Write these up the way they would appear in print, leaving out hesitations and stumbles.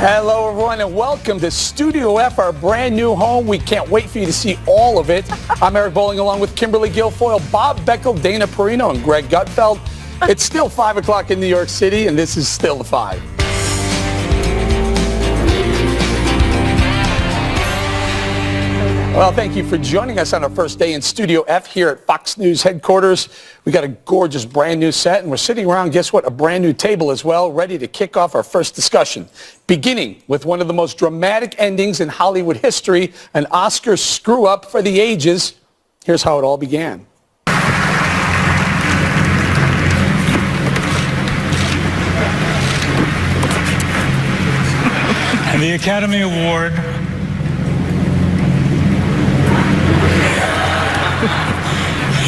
Hello, everyone, and welcome to Studio F, our brand new home. We can't wait for you to see all of it. I'm Eric Bolling, along with Kimberly Guilfoyle, Bob Beckel, Dana Perino, and Greg Gutfeld. It's still 5 o'clock in New York City, and this is still the 5. Well, thank you for joining us on our first day in Studio F here at Fox News headquarters. We got a gorgeous brand new set, and we're sitting around, guess what, a brand new table as well, ready to kick off our first discussion. Beginning with one of the most dramatic endings in Hollywood history, an Oscar screw-up for the ages. Here's how it all began. And the Academy Award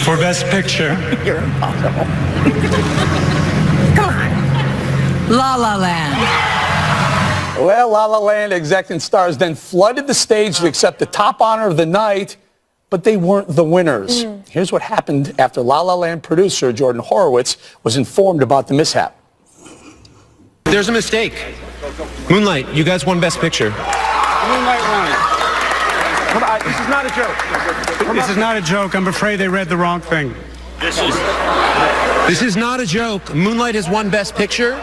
for Best Picture. You're impossible. Come on. La La Land. Well, La La Land exec and stars then flooded the stage to accept the top honor of the night, but they weren't the winners. Here's what happened after La La Land producer Jordan Horowitz was informed about the mishap. There's a mistake. Moonlight, you guys won Best Picture. Moonlight won. Come on, this is not a joke. This is not a joke. I'm afraid they read the wrong thing. This is not a joke. Moonlight has won Best Picture.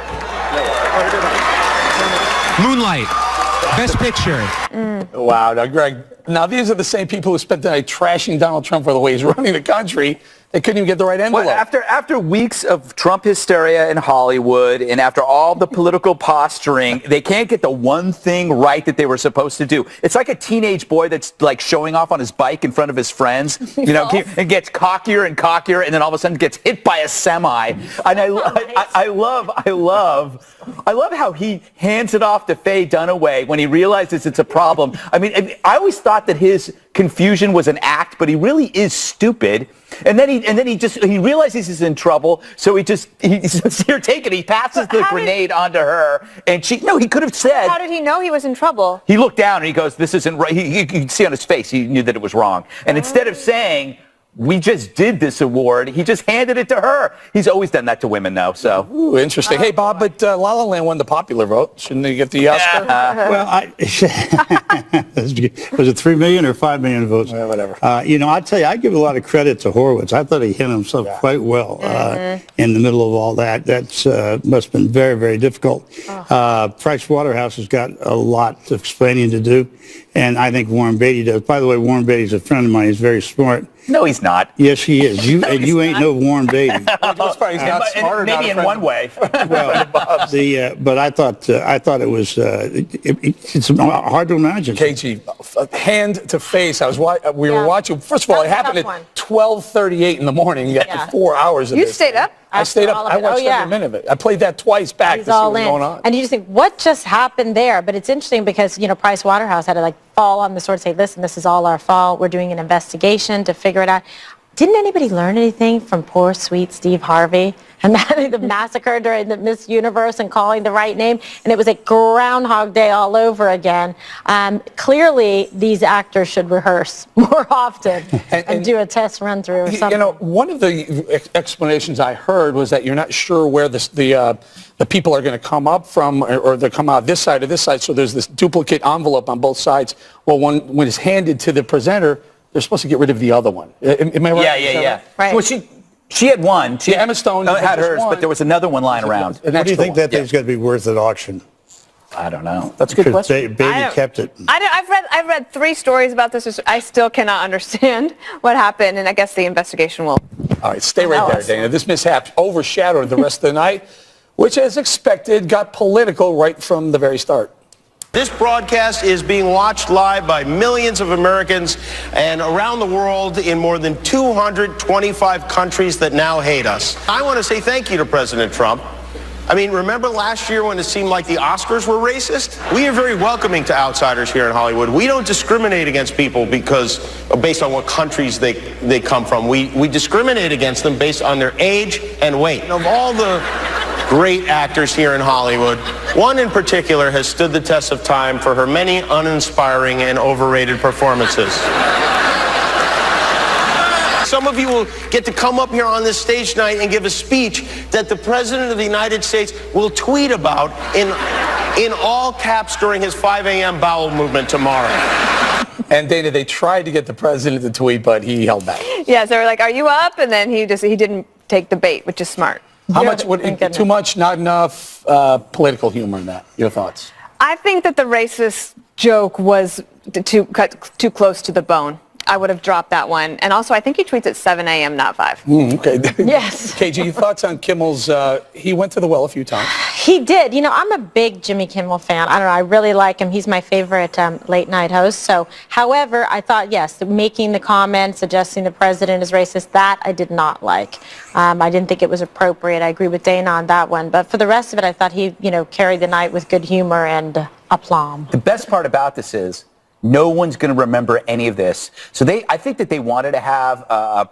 Moonlight, Best Picture. Wow. Now, Greg, these are the same people who spent the night trashing Donald Trump for the way he's running the country. They couldn't even get the right envelope. Well, after weeks of Trump hysteria in Hollywood and after all the political posturing, they can't get the one thing right that they were supposed to do. It's like a teenage boy that's like showing off on his bike in front of his friends, you know, and gets cockier and cockier, and then all of a sudden gets hit by a semi. And I love how he hands it off to Faye Dunaway when he realizes it's a problem. I mean, I always thought that his confusion was an act, but he really is stupid. And then he realizes he's in trouble, so he's here taking it. He passes the grenade onto her, and he could have said. How did he know he was in trouble? He looked down and he goes, "This isn't right." You could see on his face he knew that it was wrong. And instead of saying, "We just did this award," he just handed it to her. He's always done that to women, though. So. Ooh, interesting. Hey, Bob, but La La Land won the popular vote. Shouldn't they get the Oscar? Well, was it 3 million or 5 million votes? Yeah, whatever. I'd tell you, I give a lot of credit to Horowitz. I thought he hit himself quite well in the middle of all that. That's must have been very, very difficult. Price Waterhouse has got a lot of explaining to do, and I think Warren Beatty does. By the way, Warren Beatty's a friend of mine. He's very smart. No, he's not. Yes, he is. You ain't no Warren Beatty. He's not smarter, maybe in one way. Well, but I thought it was it's hard to imagine. KG, hand to face. We were watching. First of all, it happened at 12:38 in the morning. You got 4 hours of You this. stayed up? I stayed up. I watched every minute of it. I played that twice back to see what was going on. And you just think, what just happened there? But it's interesting because, Price Waterhouse had to fall on the sword and say, listen, this is all our fault. We're doing an investigation to figure it out. Didn't anybody learn anything from poor, sweet Steve Harvey and the massacre during the Miss Universe and calling the right name? And it was like Groundhog Day all over again. Clearly, these actors should rehearse more often and do a test run through or something. One of the explanations I heard was that you're not sure where the people are going to come up from, or they come out this side or this side. So there's this duplicate envelope on both sides. Well, when it's handed to the presenter, they're supposed to get rid of the other one. Am I right? Yeah. Right. Well, she had one. Emma Stone had hers, but there was another one lying around. What do you think that thing's going to be worth at auction? I don't know. That's a good question. Beatty kept it. I've read 3 stories about this. I still cannot understand what happened, and I guess the investigation will. All right, stay right there, Dana. This mishap overshadowed the rest of the night, which, as expected, got political right from the very start. This broadcast is being watched live by millions of Americans and around the world in more than 225 countries that now hate us. I want to say thank you to President Trump. I mean, remember last year when it seemed like the Oscars were racist? We are very welcoming to outsiders here in Hollywood. We don't discriminate against people based on what countries they come from. We discriminate against them based on their age and weight. Of all the great actors here in Hollywood, one in particular has stood the test of time for her many uninspiring and overrated performances. Some of you will get to come up here on this stage tonight and give a speech that the President of the United States will tweet about in in all caps during his 5 a.m. bowel movement tomorrow. And Dana, they tried to get the president to tweet, but he held back. Yeah, so they were like, are you up? And then he didn't take the bait, which is smart. How much too much, not enough political humor in that? Your thoughts? I think that the racist joke was too close to the bone. I would have dropped that one. And also, I think he tweets at 7 a.m., not 5. Okay. Yes. KG, your thoughts on Kimmel's, he went to the well a few times. He did. You know, I'm a big Jimmy Kimmel fan. I don't know. I really like him. He's my favorite late night host. So, however, I thought, yes, making the comment, suggesting the president is racist, that I did not like. I didn't think it was appropriate. I agree with Dana on that one. But for the rest of it, I thought he, carried the night with good humor and aplomb. The best part about this is no one's going to remember any of this. So I think that they wanted to have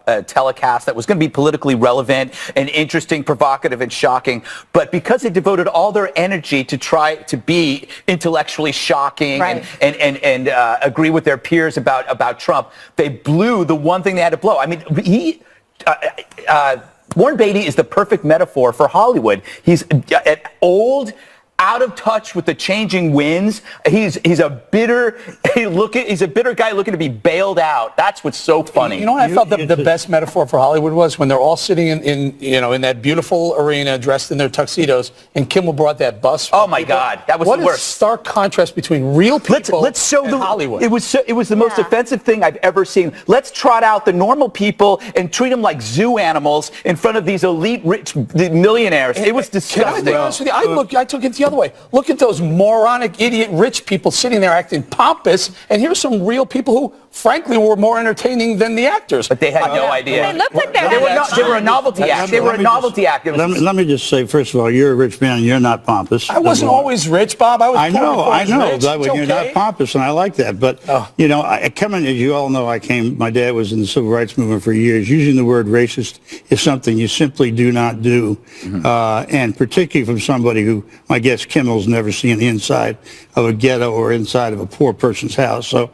a telecast that was going to be politically relevant and interesting, provocative, and shocking. But because they devoted all their energy to try to be intellectually shocking and agree with their peers about Trump, they blew the one thing they had to blow. I mean, Warren Beatty is the perfect metaphor for Hollywood. He's an old, out of touch with the changing winds. He's a bitter guy looking to be bailed out. That's what's so funny. You know what I felt the best metaphor for Hollywood was when they're all sitting in that beautiful arena dressed in their tuxedos, and Kimmel brought that bus. Oh my God, that was the worst. What a stark contrast between real people let's show and Hollywood. It was the most offensive thing I've ever seen. Let's trot out the normal people and treat them like zoo animals in front of these elite rich millionaires. It was disgusting. Can I be honest with you? I took it the other way. Look at those moronic, idiot, rich people sitting there acting pompous, and here's some real people who, frankly, were more entertaining than the actors. But they had no idea. They looked like they were a novelty act. They were a novelty act. Let me just say, first of all, you're a rich man and you're not pompous. I wasn't always rich, Bob. I know. Rich. But you're not pompous, and I like that. But, as you all know, my dad was in the civil rights movement for years. Using the word racist is something you simply do not do. And particularly from somebody who, I guess, Kimmel's never seen the inside of a ghetto or inside of a poor person's house. So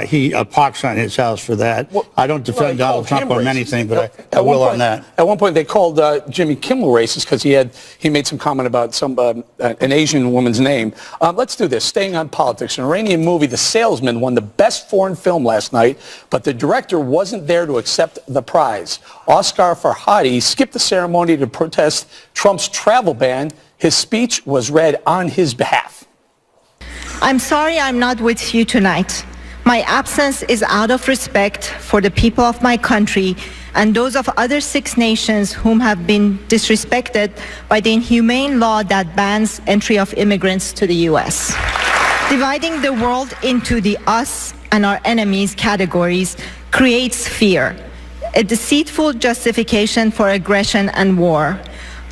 he pox on his house for that. Well, I don't defend Donald Trump on anything, but I will on that. At one point, they called Jimmy Kimmel racist because he made some comment about an Asian woman's name. Let's do this. Staying on politics, an Iranian movie, The Salesman, won the best foreign film last night, but the director wasn't there to accept the prize. Oscar Farhadi skipped the ceremony to protest Trump's travel ban. His speech was read on his behalf. I'm sorry I'm not with you tonight. My absence is out of respect for the people of my country and those of other 6 nations whom have been disrespected by the inhumane law that bans entry of immigrants to the U.S. Dividing the world into the us and our enemies categories creates fear, a deceitful justification for aggression and war.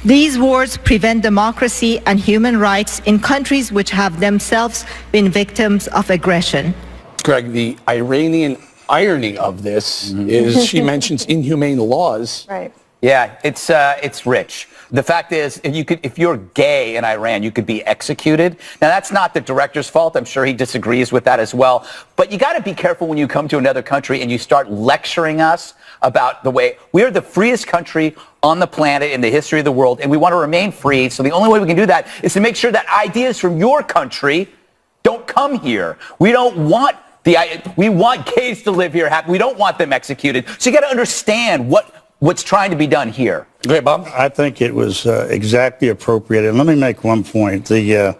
These wars prevent democracy and human rights in countries which have themselves been victims of aggression. Greg, the Iranian irony of this is she mentions inhumane laws. Right. Yeah, it's rich. The fact is, if you're gay in Iran, you could be executed. Now, that's not the director's fault. I'm sure he disagrees with that as well. But you got to be careful when you come to another country and you start lecturing us about the way we are the freest country on the planet in the history of the world, and we want to remain free. So the only way we can do that is to make sure that ideas from your country don't come here. We want gays to live here happy. We don't want them executed. So you got to understand what's trying to be done here. Great, Bob. I think it was exactly appropriate. And let me make one point. The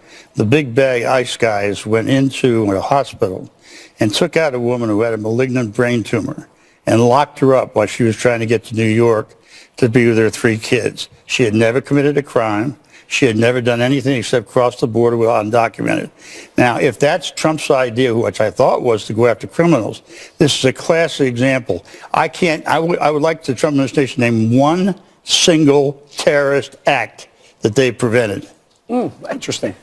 big bag ICE guys went into a hospital and took out a woman who had a malignant brain tumor and locked her up while she was trying to get to New York to be with her 3 kids. She had never committed a crime. She had never done anything except cross the border undocumented. Now, if that's Trump's idea, which I thought was to go after criminals, this is a classic example. I would like the Trump administration to name one single terrorist act that they prevented. Interesting.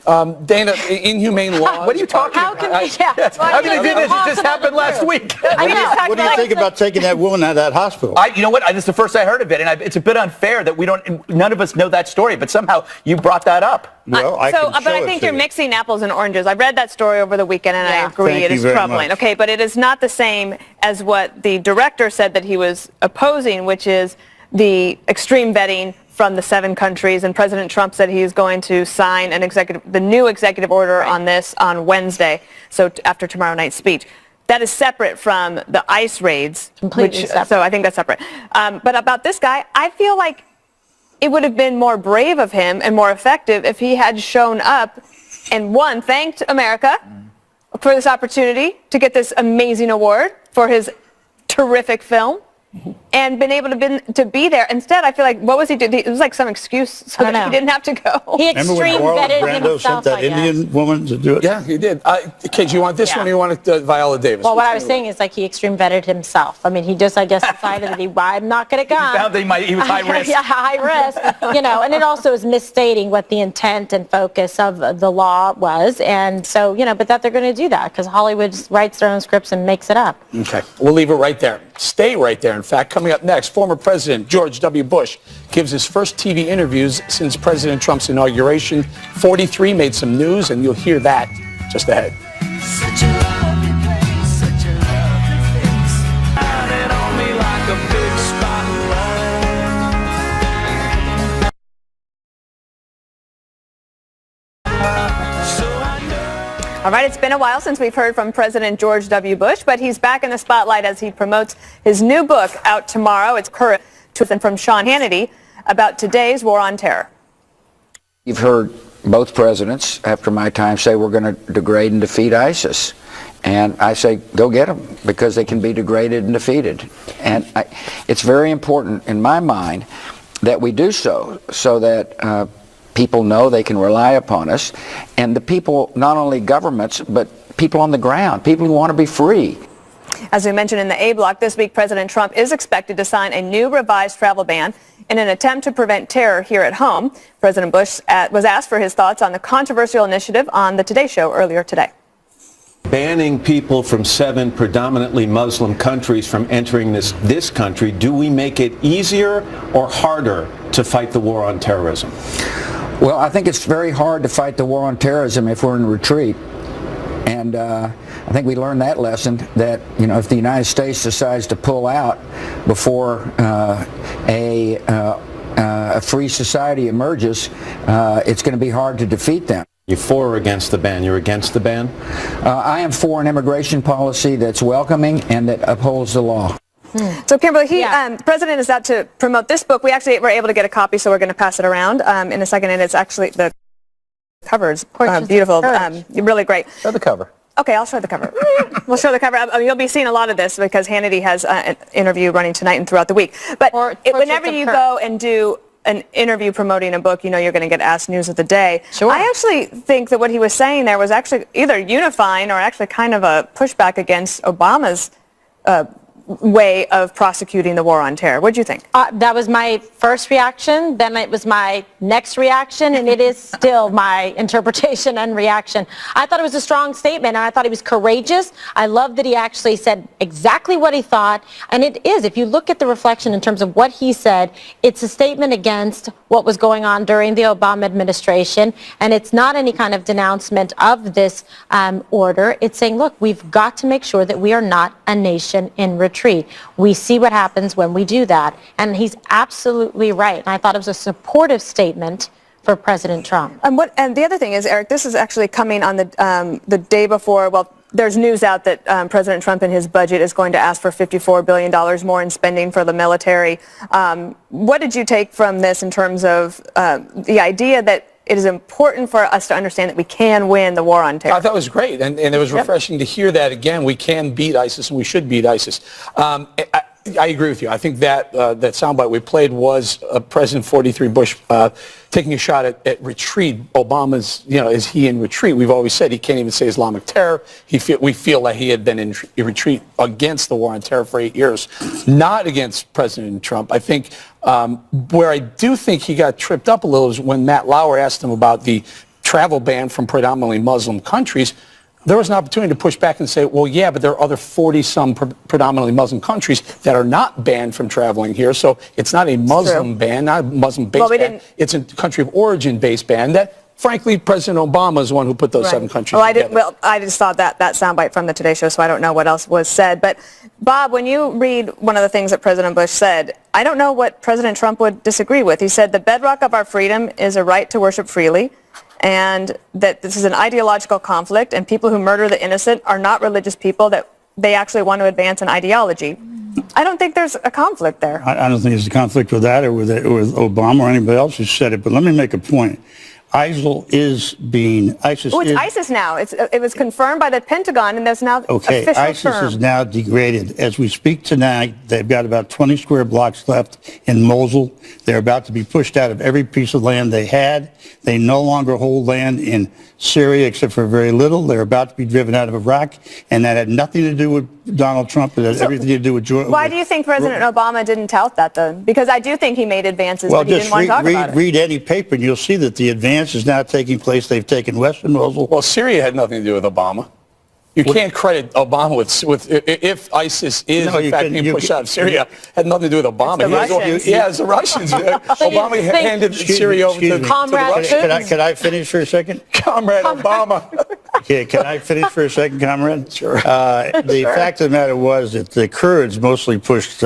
Dana, inhumane laws. What are you talking about? How can they do this? It just happened last week. What do you think about taking that woman out of that hospital? You know what? This is the first I heard of it, and it's a bit unfair that none of us know that story, but somehow you brought that up. Well, but I think you're mixing apples and oranges. I read that story over the weekend, and I agree it is troubling. Okay, but it is not the same as what the director said that he was opposing, which is the extreme vetting from the 7 countries, and President Trump said he is going to sign the new executive order on this on Wednesday, so after tomorrow night's speech. That is separate from the ICE raids. Completely separate. So I think that's separate. But about this guy, I feel like it would have been more brave of him and more effective if he had shown up and, one, thanked America for this opportunity to get this amazing award for his terrific film, and been able to be there. Instead, I feel like, what was he doing? It was like some excuse so that he didn't have to go. He Remember when extreme Marlon vetted Brando himself, sent that I guess. Indian woman to do it? Yeah, he did. Kid, you want this one or you want Viola Davis? Well, what I was saying is like he extreme vetted himself. I mean, he just, I guess, decided that I'm not going to go. He found that he was high risk. Yeah, high risk. And it also is misstating what the intent and focus of the law was. And so, but that they're going to do that because Hollywood just writes their own scripts and makes it up. Okay, we'll leave it right there. Stay right there. In fact, coming up next, former President George W. Bush gives his first TV interviews since President Trump's inauguration. 43 made some news, and you'll hear that just ahead. Such a lovely place, such a lovely face. Shining on me like a big spotlight. All right, it's been a while since we've heard from President George W. Bush, but he's back in the spotlight as he promotes his new book out tomorrow. It's Courage, and from Sean Hannity about today's war on terror. You've heard both presidents after my time say we're going to degrade and defeat ISIS. And I say, go get them, because they can be degraded and defeated. And it's very important in my mind that we do so that people know they can rely upon us. And the people, not only governments, but people on the ground, people who want to be free. As we mentioned in the A block, this week President Trump is expected to sign a new revised travel ban in an attempt to prevent terror here at home. President Bush was asked for his thoughts on the controversial initiative on the Today Show earlier today. Banning people from 7 predominantly Muslim countries from entering this country, do we make it easier or harder to fight the war on terrorism? Well, I think it's very hard to fight the war on terrorism if we're in retreat. And I think we learned that lesson, that if the United States decides to pull out before a free society emerges, it's going to be hard to defeat them. You're for or against the ban? You're against the ban? I am for an immigration policy that's welcoming and that upholds the law. So, Kimberly, the President is out to promote this book. We actually were able to get a copy, so we're going to pass it around in a second. And it's actually the cover is beautiful, really great. Show the cover. Okay, I'll show the cover. We'll show the cover. You'll be seeing a lot of this because Hannity has an interview running tonight and throughout the week. But whenever you go and do an interview promoting a book, you're going to get asked news of the day. Sure. I actually think that what he was saying there was actually either unifying or actually kind of a pushback against Obama's way of prosecuting the war on terror. What do you think? That was my first reaction, then it was my next reaction, and it is still my interpretation and reaction. I thought it was a strong statement, and I thought he was courageous. I love that he actually said exactly what he thought, and it is, if you look at the reflection in terms of what he said, it's a statement against what was going on during the Obama administration, and it's not any kind of denouncement of this order. It's saying, look, we've got to make sure that we are not a nation in retreat. We see what happens when we do that. And he's absolutely right. And I thought it was a supportive statement for President Trump. And the other thing is, Eric, this is actually coming on the day before, well, there's news out that President Trump in his budget is going to ask for $54 billion more in spending for the military. What did you take from this in terms of the idea that it is important for us to understand that we can win the war on terror? I thought it was great, and it was refreshing to hear that again. We can beat ISIS, and we should beat ISIS. I agree with you. I think that that soundbite we played was President 43 Bush taking a shot at retreat. Obama's, is he in retreat? We've always said he can't even say Islamic terror. We feel that he had been in retreat against the war on terror for 8 years, not against President Trump. I think where I do think he got tripped up a little is when Matt Lauer asked him about the travel ban from predominantly Muslim countries. There was an opportunity to push back and say, well, yeah, but there are other 40-some predominantly Muslim countries that are not banned from traveling here. So it's not a Muslim ban, not a Muslim-based ban. It's a country of origin-based ban that frankly, President Obama is the one who put those 7 countries together. Well, I just saw that soundbite from the Today Show, so I don't know what else was said. But, Bob, when you read one of the things that President Bush said, I don't know what President Trump would disagree with. He said the bedrock of our freedom is a right to worship freely, and that this is an ideological conflict, and people who murder the innocent are not religious people, that they actually want to advance an ideology. I don't think there's a conflict there. I don't think there's a conflict with that or with Obama or anybody else who said it. But let me make a point. ISIS is ISIS now. It was confirmed by the Pentagon, and there's now official ISIS term. is now degraded. As we speak tonight, they've got about 20 square blocks left in Mosul. They're about to be pushed out of every piece of land they had. They no longer hold land in Syria except for very little. They're about to be driven out of Iraq, and that had nothing to do with Donald Trump. It had everything to do with Georgia. Why do you think President Obama didn't tout that, though? Because I do think he made advances, but he didn't want to talk about it. Read any paper, and you'll see that the advance is now taking place. They've taken Western Mosul. Well, Syria had nothing to do with Obama. You can't credit Obama with if ISIS is in fact being pushed out of Syria, had nothing to do with Obama. It's the Russians. Obama handed Syria over to the Russians. Can I finish for a second? Comrade Obama. Okay, can I finish for a second, comrade? Sure. The fact of the matter was that the Kurds mostly pushed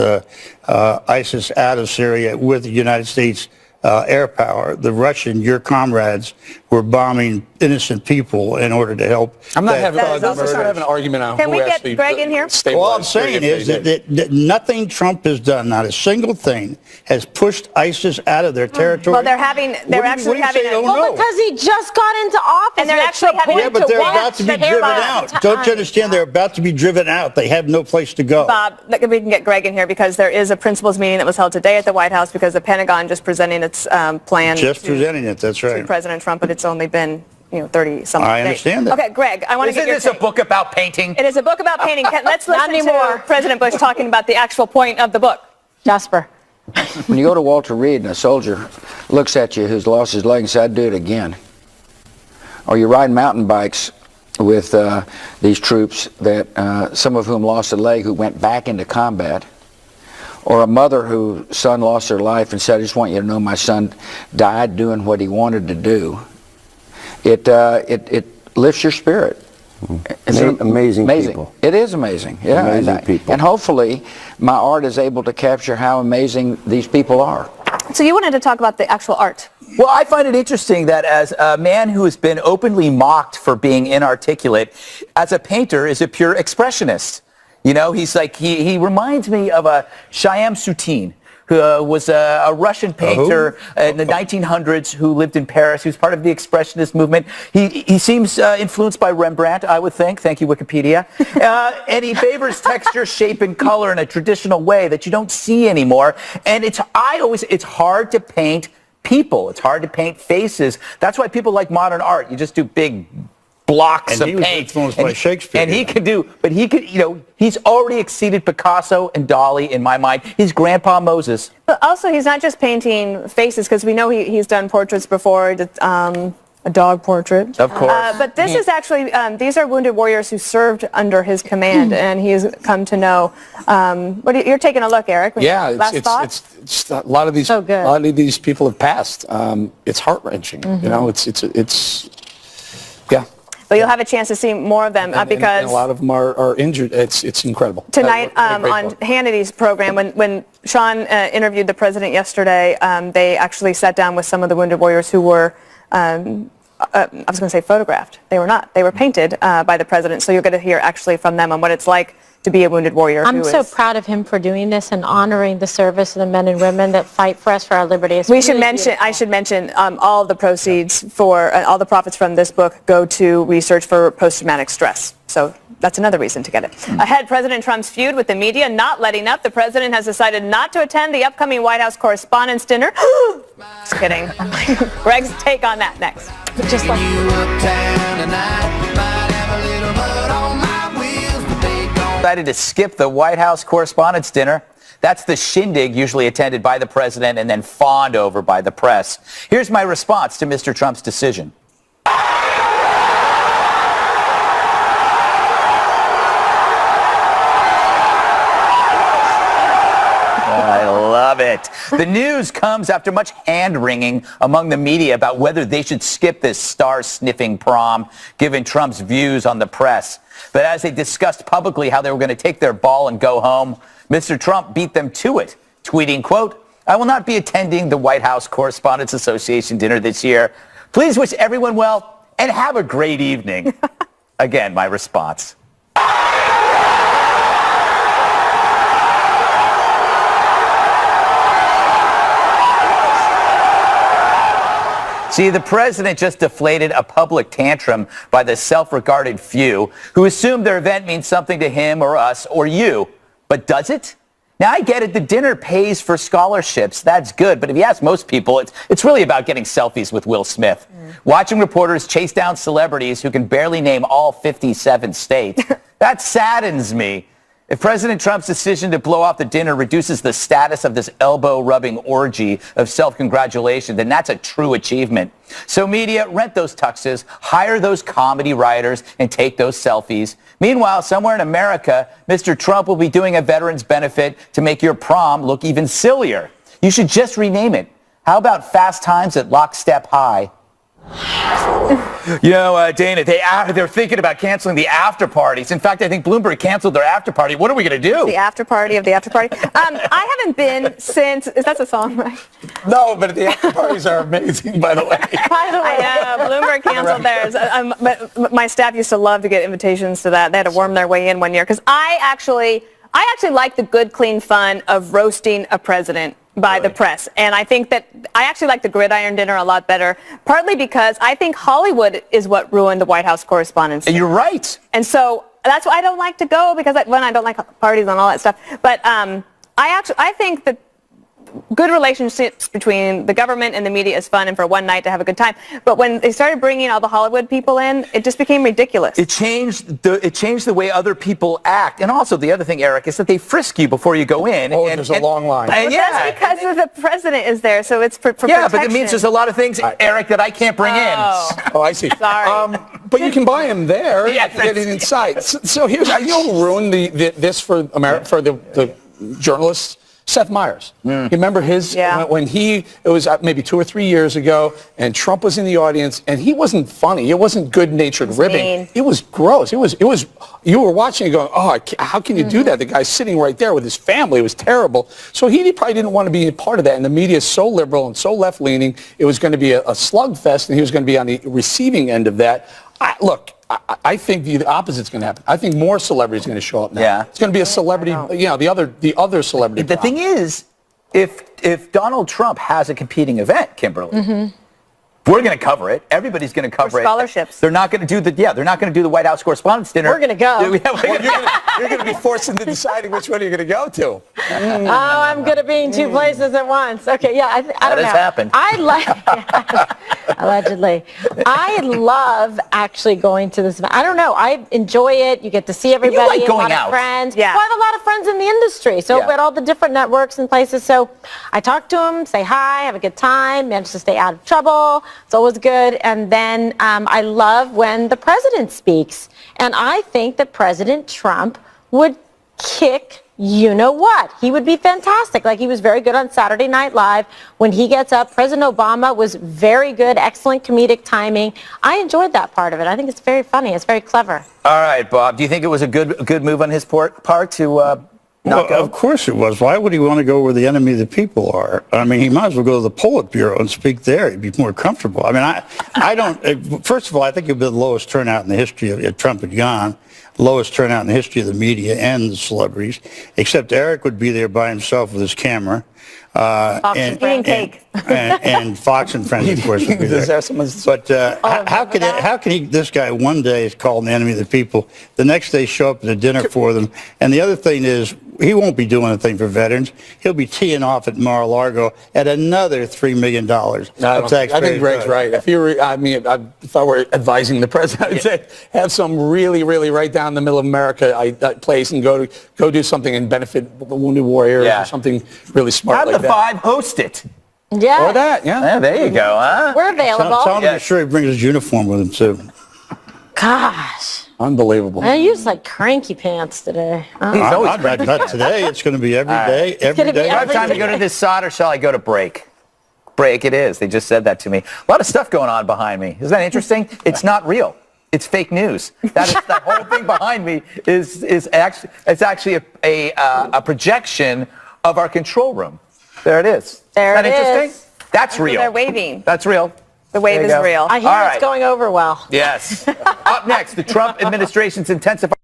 ISIS out of Syria with the United States air power. The Russian, your comrades, were bombing innocent people in order to help. I'm not having an argument on Can who we get actually Greg in here? All I'm saying is that nothing Trump has done, not a single thing, has pushed ISIS out of their territory. Well, they're actually having because he just got into office. And they're actually having Yeah, but they're about to be driven out. Don't you understand? They're about to be driven out. They have no place to go. Bob, we can get Greg in here because there is a principals meeting that was held today at the White House because the Pentagon just presenting its plan. Presenting it, that's right. To President Trump, but it's only been 30-something I understand that. Okay, Greg, I want to get your Isn't this a book about painting? It is a book about painting. Let's listen to President Bush talking about the actual point of the book. Jasper. When you go to Walter Reed and a soldier looks at you who's lost his leg and says, I'd do it again. Or you ride mountain bikes with these troops that some of whom lost a leg who went back into combat. Or a mother whose son lost their life and said, I just want you to know my son died doing what he wanted to do. It lifts your spirit. It's amazing people. It is amazing. Yeah, amazing people. And hopefully my art is able to capture how amazing these people are. So you wanted to talk about the actual art. Well, I find it interesting that as a man who has been openly mocked for being inarticulate, as a painter is a pure expressionist. You know, he's like, he reminds me of a Shyam Soutine, who was a Russian painter in the 1900s who lived in Paris, who's part of the Expressionist movement. He seems influenced by Rembrandt, I would think. Thank you, Wikipedia. And he favors texture, shape, and color in a traditional way that you don't see anymore. And it's hard to paint people. It's hard to paint faces. That's why people like modern art. You just do big blocks of paint. And he was influenced by Shakespeare. And he's already exceeded Picasso and Dali in my mind. He's Grandpa Moses. But also, he's not just painting faces, because we know he's done portraits before, a dog portrait. Of course. But this is actually, these are wounded warriors who served under his command, and he has come to know. You're taking a look, Eric. Yeah, it's a lot of these. So good. A lot of these people have passed. It's heart-wrenching. You know, yeah. But you'll have a chance to see more of them because and a lot of them are injured. It's incredible. Tonight on Hannity's program, when Sean interviewed the president yesterday, they actually sat down with some of the wounded warriors who were, I was going to say photographed. They were not. They were painted by the president. So you're going to hear actually from them on what it's like to be a wounded warrior. I'm so proud of him for doing this and honoring the service of the men and women that fight for us for our liberty. I should mention all the proceeds for all the profits from this book go to research for post-traumatic stress. So that's another reason to get it. Ahead, President Trump's feud with the media not letting up. The president has decided not to attend the upcoming White House Correspondents' Dinner. Just kidding. Greg's take on that next. Just like Decided to skip the White House Correspondents' Dinner. That's the shindig usually attended by the president and then fawned over by the press. Here's my response to Mr. Trump's decision. I love it. The news comes after much hand-wringing among the media about whether they should skip this star-sniffing prom, given Trump's views on the press. But as they discussed publicly how they were going to take their ball and go home, Mr. Trump beat them to it, tweeting, quote, "I will not be attending the White House Correspondents Association dinner this year. Please wish everyone well and have a great evening." Again, my response. See, the president just deflated a public tantrum by the self-regarded few who assume their event means something to him or us or you. But does it? Now, I get it. The dinner pays for scholarships. That's good. But if you ask most people, it's really about getting selfies with Will Smith. Watching reporters chase down celebrities who can barely name all 57 states. That saddens me. If President Trump's decision to blow off the dinner reduces the status of this elbow-rubbing orgy of self-congratulation, then that's a true achievement. So media, rent those tuxes, hire those comedy writers, and take those selfies. Meanwhile, somewhere in America, Mr. Trump will be doing a veterans benefit to make your prom look even sillier. You should just rename it. How about Fast Times at Lockstep High? You know, Dana, they're thinking about canceling the after parties. In fact, I think Bloomberg canceled their after party. What are we going to do? The after party of the after party. I haven't been since. Is that a song, right? No, but the after parties are amazing, by the way. I know. Bloomberg canceled theirs. But my staff used to love to get invitations to that. They had to worm their way in one year because I actually like the good, clean fun of roasting a president by the press. And I think that I actually like the gridiron dinner a lot better, partly because I think Hollywood is what ruined the White House Correspondents' Dinner. You're right. And so that's why I don't like to go, because I don't like parties and all that stuff. But I think that good relationships between the government and the media is fun and for one night to have a good time. But when they started bringing all the Hollywood people in, it just became ridiculous. It changed the way other people act. And also the other thing, Eric, is that they frisk you before you go in. Oh, and there's a long line. But that's because the president is there, so it's for yeah, protection. but it means there's a lot of things, Eric, that I can't bring in. Oh, I see. Sorry. But you can buy them there. Yeah, get it inside. So here's, you know who ruined this for America, for the journalists? Seth Meyers. You remember when it was maybe 2 or 3 years ago, and Trump was in the audience, and he wasn't funny. It wasn't good-natured ribbing. Mean. It was gross. It was. You were watching it going, oh, how can you do that? The guy's sitting right there with his family. It was terrible. So he probably didn't want to be a part of that. And the media is so liberal and so left-leaning. It was going to be a slugfest, and he was going to be on the receiving end of that. I think the opposite's going to happen. I think more celebrities are going to show up now. Yeah. It's going to be a celebrity, the other celebrity. The thing is, if Donald Trump has a competing event, Kimberly, we're going to cover it. Everybody's going to cover it. Scholarships. They're not going to do the White House Correspondents' Dinner. We're going to go. You're going to be forced into deciding which one you're going to go to. Oh, I'm going to be in two places at once. Okay, yeah, I don't know. That has happened. I like, allegedly. I love actually going to this event. I don't know. I enjoy it. You get to see everybody. You like going a lot out. Of friends. Yeah. Well, I have a lot of friends in the industry, so at all the different networks and places. So I talk to them, say hi, have a good time, manage to stay out of trouble. It's always good. And then I love when the president speaks. And I think that President Trump would kick you-know-what. He would be fantastic. Like, he was very good on Saturday Night Live. When he gets up, President Obama was very good, excellent comedic timing. I enjoyed that part of it. I think it's very funny. It's very clever. All right, Bob. Do you think it was a good move on his part to not go? Of course it was. Why would he want to go where the enemy of the people are? I mean, he might as well go to the Politburo and speak there. He'd be more comfortable. I mean, I don't. First of all, I think it would be the lowest turnout in the history of Trump had gone. Lowest turnout in the history of the media and the celebrities, except Eric would be there by himself with his camera. Fox and Friends. And Fox and Friends, of course, would be there. But how can this guy one day is called an enemy of the people, the next day show up at a dinner for them? And the other thing is, he won't be doing anything for veterans. He'll be teeing off at Mar-a-Lago at another $3 million. I think Greg's right. If I were advising the president, I'd say have some really, really right down the middle of America place and go do something and benefit the wounded warriors or something really smart Have like the that. Five host it. Yeah. Or that, Yeah, there you go, huh? We're available. Tell him to be sure he brings his uniform with him, too. Gosh. Unbelievable. I use like cranky pants today. Not today. It's going to be every day. Every gonna be day. Do I have time to go to this sod or shall I go to break? Break it is. They just said that to me. A lot of stuff going on behind me. Isn't that interesting? It's not real. It's fake news. That whole thing behind me is actually a projection of our control room. There it is. There Isn't that it interesting? is. That's real. They're waving. That's real. The wave There is you go. real. I hear All it's right. going over well. Yes. Up next, the Trump administration's intensifying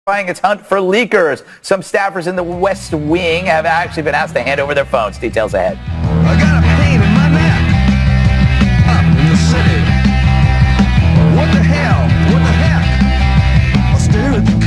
its hunt for leakers. Some staffers in the West Wing have actually been asked to hand over their phones. Details ahead. I got a pain in my neck. Up in the city. What the hell? What the heck? I'll stare at the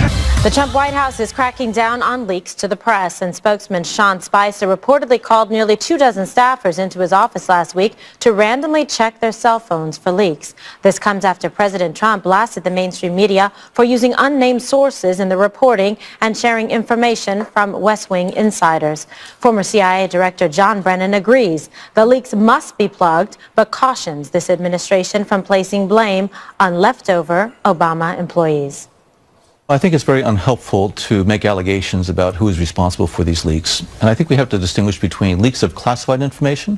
The Trump White House is cracking down on leaks to the press, and spokesman Sean Spicer reportedly called nearly 24 staffers into his office last week to randomly check their cell phones for leaks. This comes after President Trump blasted the mainstream media for using unnamed sources in the reporting and sharing information from West Wing insiders. Former CIA Director John Brennan agrees the leaks must be plugged, but cautions this administration from placing blame on leftover Obama employees. I think it's very unhelpful to make allegations about who is responsible for these leaks. And I think we have to distinguish between leaks of classified information,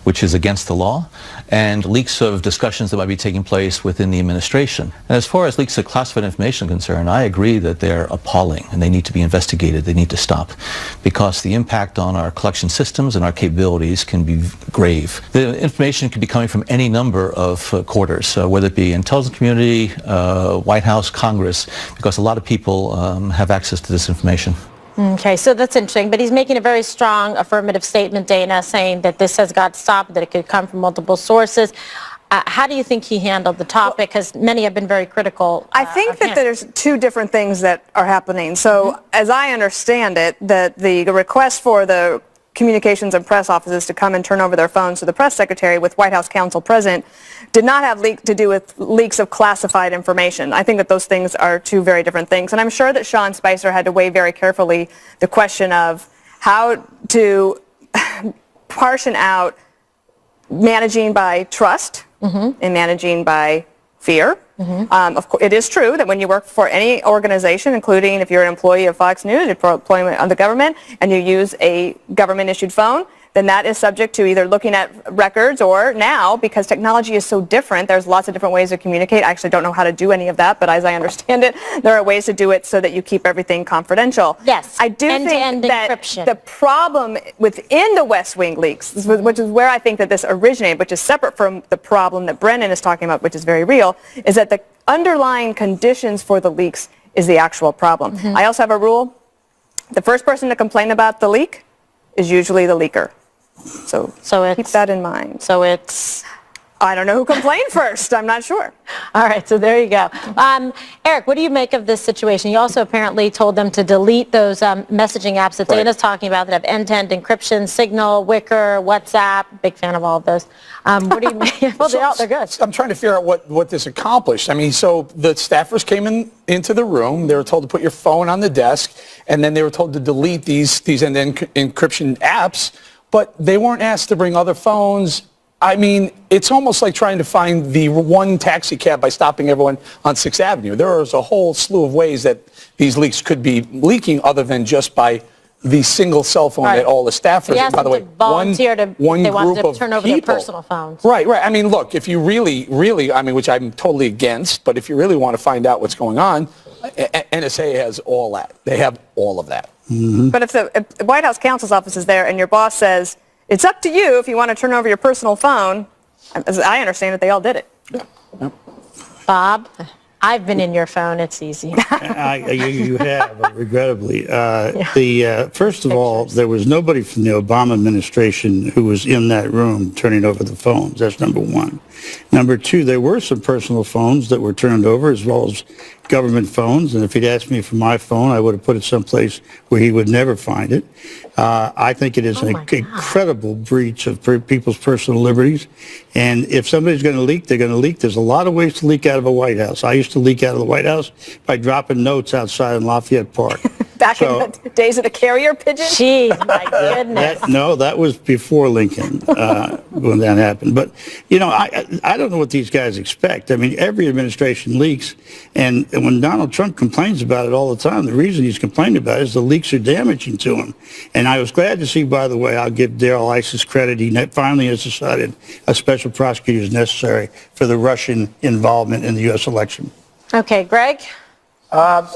which is against the law, and leaks of discussions that might be taking place within the administration. And as far as leaks of classified information are concerned, I agree that they're appalling and they need to be investigated. They need to stop because the impact on our collection systems and our capabilities can be grave. The information can be coming from any number of quarters, whether it be intelligence community, White House, Congress, because a lot of people have access to this information. Okay, so that's interesting, but he's making a very strong affirmative statement, Dana, saying that this has got to stop, that it could come from multiple sources. How do you think he handled the topic? Because many have been very critical. I think that there's two different things that are happening. So as I understand it, that the request for the communications and press offices to come and turn over their phones to the press secretary with White House counsel present did not have to do with leaks of classified information. I think that those things are two very different things. And I'm sure that Sean Spicer had to weigh very carefully the question of how to portion out managing by trust and managing by fear. Of course, it is true that when you work for any organization, including if you're an employee of Fox News, you're employment on the government, and you use a government-issued phone, then that is subject to either looking at records or now, because technology is so different, there's lots of different ways to communicate. I actually don't know how to do any of that, but as I understand it, there are ways to do it so that you keep everything confidential. Yes, I do end-to-end think that encryption. the problem within the West Wing leaks, which is where I think that this originated, which is separate from the problem that Brennan is talking about, which is very real, is that the underlying conditions for the leaks is the actual problem. I also have a rule. The first person to complain about the leak is usually the leaker. So keep that in mind. So it's... I don't know who complained first. I'm not sure. All right, so there you go. Eric, what do you make of this situation? You also apparently told them to delete those messaging apps that Dana's talking about that have end-to-end encryption, Signal, Wickr, WhatsApp. Big fan of all of those. What do you make? Well, they're good. I'm trying to figure out what this accomplished. I mean, so the staffers came into the room. They were told to put your phone on the desk, and then they were told to delete these end-to-end encryption apps, but they weren't asked to bring other phones. I mean, it's almost like trying to find the one taxi cab by stopping everyone on 6th Avenue. There is a whole slew of ways that these leaks could be leaking other than just by the single cell phone that all the staffers, He asked by the way, them to volunteer one they wanted group to of turn over their people. personal phones. Right. I mean, look, if you really, I mean, which I'm totally against, but if you really want to find out what's going on, NSA has all that. They have all of that. But if the White House counsel's office is there and your boss says, it's up to you if you want to turn over your personal phone, as I understand it, they all did it. Bob, I've been in your phone. It's easy. You have, regrettably. First of all, there was nobody from the Obama administration who was in that room turning over the phones. That's number one. Number two, there were some personal phones that were turned over as well as government phones, and if he'd asked me for my phone, I would have put it someplace where he would never find it. I think it is an incredible breach of people's personal liberties, and if somebody's going to leak, they're going to leak. There's a lot of ways to leak out of a White House. I used to leak out of the White House by dropping notes outside in Lafayette Park. Back in the days of the carrier pigeon? Jeez, my goodness. No, that was before Lincoln when that happened. But, you know, I don't know what these guys expect. I mean, every administration leaks. And when Donald Trump complains about it all the time, the reason he's complaining about it is the leaks are damaging to him. And I was glad to see, by the way, I'll give Darrell Iss's credit. He finally has decided a special prosecutor is necessary for the Russian involvement in the U.S. election. Okay, Greg? I'm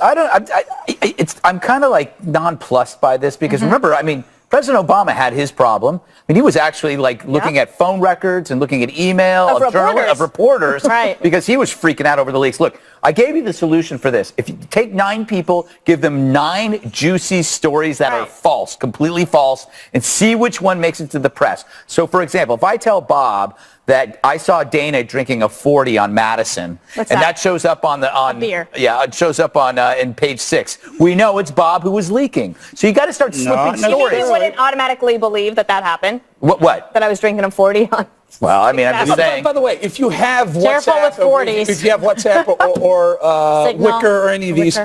kind of like nonplussed by this because remember, I mean, President Obama had his problem. I mean, he was actually like looking at phone records and looking at email of reporters right. because he was freaking out over the leaks. Look, I gave you the solution for this. If you take 9 people, give them 9 juicy stories that are false, completely false, and see which one makes it to the press. So, for example, if I tell Bob that I saw Dana drinking a 40 on Madison, that shows up on the beer. Yeah, it shows up on in page 6. We know it's Bob who was leaking. So you got to start slipping stories. You think you wouldn't automatically believe that happened? What? That I was drinking a 40 on. Well, I mean, I'm just saying. By the way, if you have Careful WhatsApp, with 40s. if you have WhatsApp or Wicker or any of these,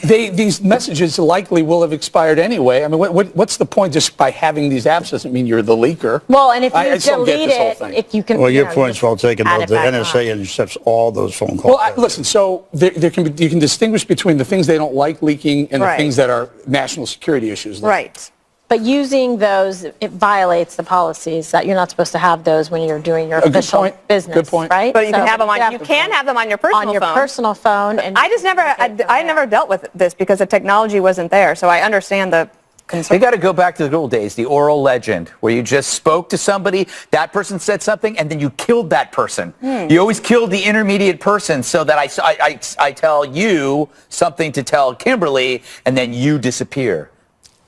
these messages likely will have expired anyway. I mean, what's the point just by having these apps? Doesn't mean you're the leaker. Well, and if you delete it, if you can. Well, your point's well taken. Though. The NSA intercepts all those phone calls. Well, listen. So you can distinguish between the things they don't like leaking and the things that are national security issues. Right. But using those, it violates the policies that you're not supposed to have those when you're doing your official business. Good point. Right? But you can have them on. You can have them on your personal phone. On your personal phone. And I just never. I never dealt with this because the technology wasn't there. So I understand the concern. We got to go back to the good old days, the oral legend, where you just spoke to somebody, that person said something, and then you killed that person. You always killed the intermediate person so that I tell you something to tell Kimberly, and then you disappear.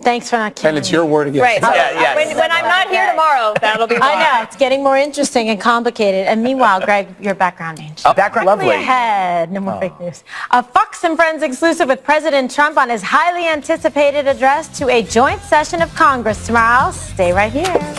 Thanks for not killing And it's your word again. Right. When I'm not here tomorrow, that'll be why. I know. It's getting more interesting and complicated. And meanwhile, Greg, your background changed. Background, Quickly lovely. ahead. No more fake news. A Fox and Friends exclusive with President Trump on his highly anticipated address to a joint session of Congress tomorrow. Stay right here.